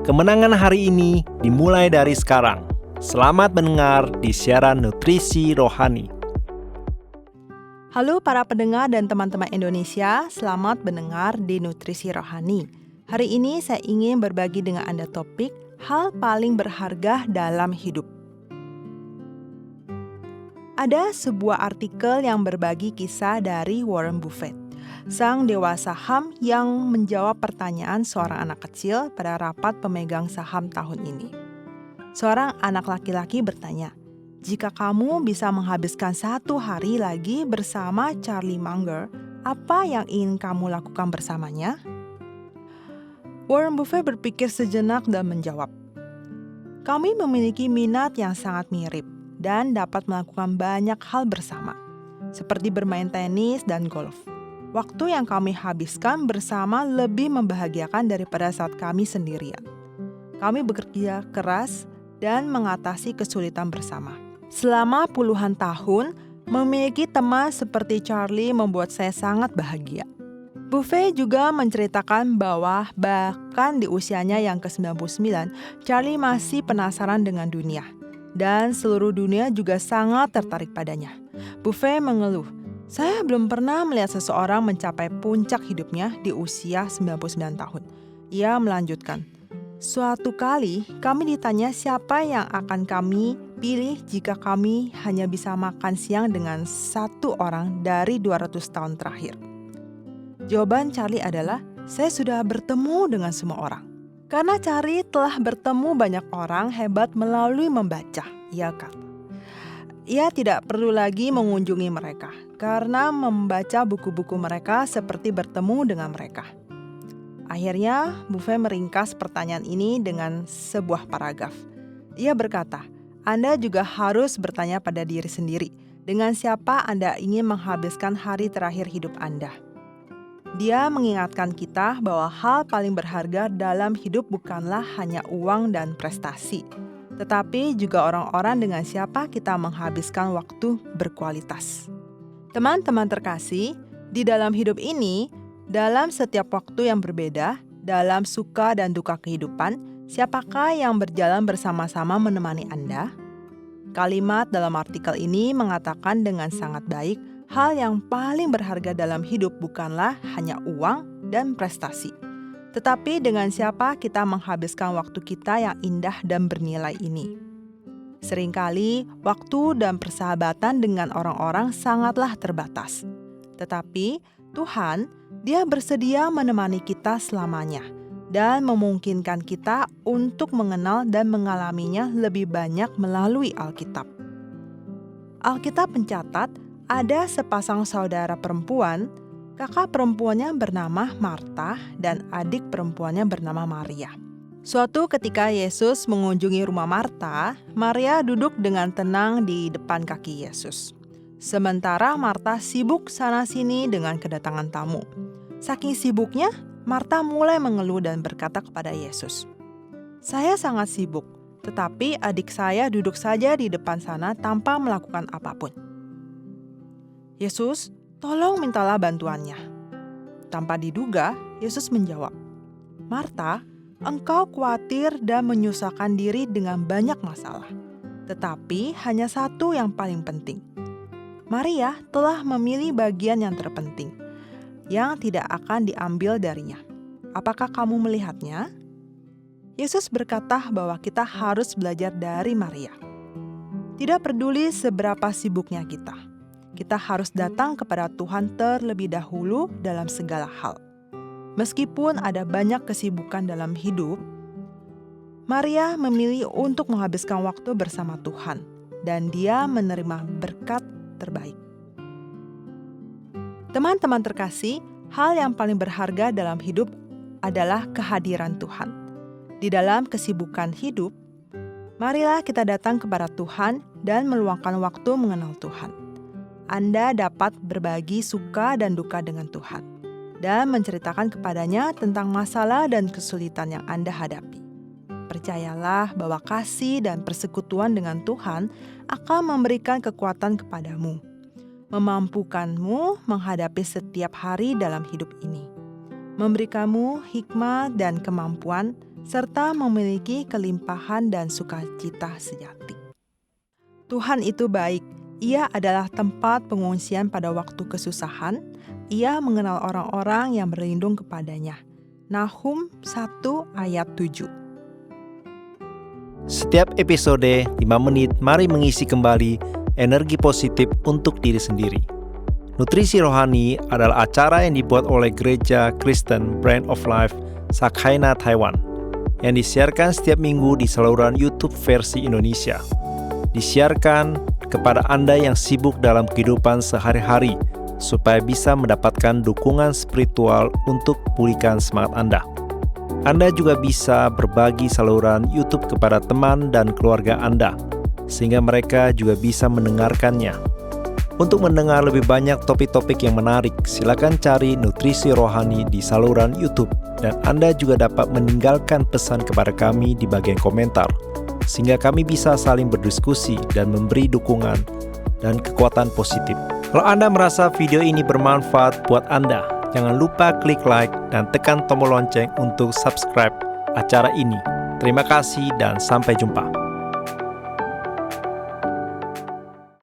Kemenangan hari ini dimulai dari sekarang. Selamat mendengar di siaran Nutrisi Rohani. Halo para pendengar dan teman-teman Indonesia, selamat mendengar di Nutrisi Rohani. Hari ini saya ingin berbagi dengan Anda topik hal paling berharga dalam hidup. Ada sebuah artikel yang berbagi kisah dari Warren Buffett, sang dewa saham yang menjawab pertanyaan seorang anak kecil pada rapat pemegang saham tahun ini. Seorang anak laki-laki bertanya, "Jika kamu bisa menghabiskan 1 hari lagi bersama Charlie Munger, apa yang ingin kamu lakukan bersamanya?" Warren Buffett berpikir sejenak dan menjawab, "Kami memiliki minat yang sangat mirip dan dapat melakukan banyak hal bersama, seperti bermain tenis dan golf. Waktu yang kami habiskan bersama lebih membahagiakan daripada saat kami sendirian. Kami bekerja keras dan mengatasi kesulitan bersama. Selama puluhan tahun, memiliki teman seperti Charlie membuat saya sangat bahagia." Buffett juga menceritakan bahwa bahkan di usianya yang ke-99, Charlie masih penasaran dengan dunia. Dan seluruh dunia juga sangat tertarik padanya. Buffett mengeluh, "Saya belum pernah melihat seseorang mencapai puncak hidupnya di usia 99 tahun. Ia melanjutkan, "Suatu kali kami ditanya siapa yang akan kami pilih jika kami hanya bisa makan siang dengan satu orang dari 200 tahun terakhir. Jawaban Charlie adalah, "Saya sudah bertemu dengan semua orang." Karena Charlie telah bertemu banyak orang hebat melalui membaca, ia kata. Ia tidak perlu lagi mengunjungi mereka, karena membaca buku-buku mereka seperti bertemu dengan mereka. Akhirnya, Buffett meringkas pertanyaan ini dengan sebuah paragraf. Ia berkata, "Anda juga harus bertanya pada diri sendiri, dengan siapa Anda ingin menghabiskan hari terakhir hidup Anda." Dia mengingatkan kita bahwa hal paling berharga dalam hidup bukanlah hanya uang dan prestasi, tetapi juga orang-orang dengan siapa kita menghabiskan waktu berkualitas. Teman-teman terkasih, di dalam hidup ini, dalam setiap waktu yang berbeda, dalam suka dan duka kehidupan, siapakah yang berjalan bersama-sama menemani Anda? Kalimat dalam artikel ini mengatakan dengan sangat baik, hal yang paling berharga dalam hidup bukanlah hanya uang dan prestasi, tetapi dengan siapa kita menghabiskan waktu kita yang indah dan bernilai ini. Seringkali, waktu dan persahabatan dengan orang-orang sangatlah terbatas. Tetapi Tuhan, Dia bersedia menemani kita selamanya dan memungkinkan kita untuk mengenal dan mengalaminya lebih banyak melalui Alkitab. Alkitab mencatat, ada sepasang saudara perempuan, kakak perempuannya bernama Marta dan adik perempuannya bernama Maria. Suatu ketika Yesus mengunjungi rumah Marta, Maria duduk dengan tenang di depan kaki Yesus. Sementara Marta sibuk sana-sini dengan kedatangan tamu. Saking sibuknya, Marta mulai mengeluh dan berkata kepada Yesus, "Saya sangat sibuk, tetapi adik saya duduk saja di depan sana tanpa melakukan apapun." "Yesus, tolong mintalah bantuannya." Tanpa diduga, Yesus menjawab, "Marta, engkau khawatir dan menyusahkan diri dengan banyak masalah. Tetapi hanya satu yang paling penting. Maria telah memilih bagian yang terpenting, yang tidak akan diambil darinya. Apakah kamu melihatnya?" Yesus berkata bahwa kita harus belajar dari Maria. Tidak peduli seberapa sibuknya kita harus datang kepada Tuhan terlebih dahulu dalam segala hal. Meskipun ada banyak kesibukan dalam hidup, Maria memilih untuk menghabiskan waktu bersama Tuhan, dan dia menerima berkat terbaik. Teman-teman terkasih, hal yang paling berharga dalam hidup adalah kehadiran Tuhan. Di dalam kesibukan hidup, marilah kita datang kepada Tuhan dan meluangkan waktu mengenal Tuhan. Anda dapat berbagi suka dan duka dengan Tuhan dan menceritakan kepadanya tentang masalah dan kesulitan yang Anda hadapi. Percayalah bahwa kasih dan persekutuan dengan Tuhan akan memberikan kekuatan kepadamu, memampukanmu menghadapi setiap hari dalam hidup ini, memberi kamu hikmat dan kemampuan serta memiliki kelimpahan dan sukacita sejati. Tuhan itu baik. Ia adalah tempat pengungsian pada waktu kesusahan. Ia mengenal orang-orang yang berlindung kepadanya. Nahum 1 ayat 7. Setiap episode 5 menit, mari mengisi kembali energi positif untuk diri sendiri. Nutrisi Rohani adalah acara yang dibuat oleh Gereja Kristen Brand of Life Sakhaina Taiwan, yang disiarkan setiap minggu di saluran YouTube versi Indonesia. Disiarkan kepada Anda yang sibuk dalam kehidupan sehari-hari, supaya bisa mendapatkan dukungan spiritual untuk pulihkan semangat Anda. Anda juga bisa berbagi saluran YouTube kepada teman dan keluarga Anda, sehingga mereka juga bisa mendengarkannya. Untuk mendengar lebih banyak topik-topik yang menarik, silakan cari Nutrisi Rohani di saluran YouTube, dan Anda juga dapat meninggalkan pesan kepada kami di bagian komentar, sehingga kami bisa saling berdiskusi dan memberi dukungan dan kekuatan positif. Kalau Anda merasa video ini bermanfaat buat Anda, jangan lupa klik like dan tekan tombol lonceng untuk subscribe acara ini. Terima kasih dan sampai jumpa.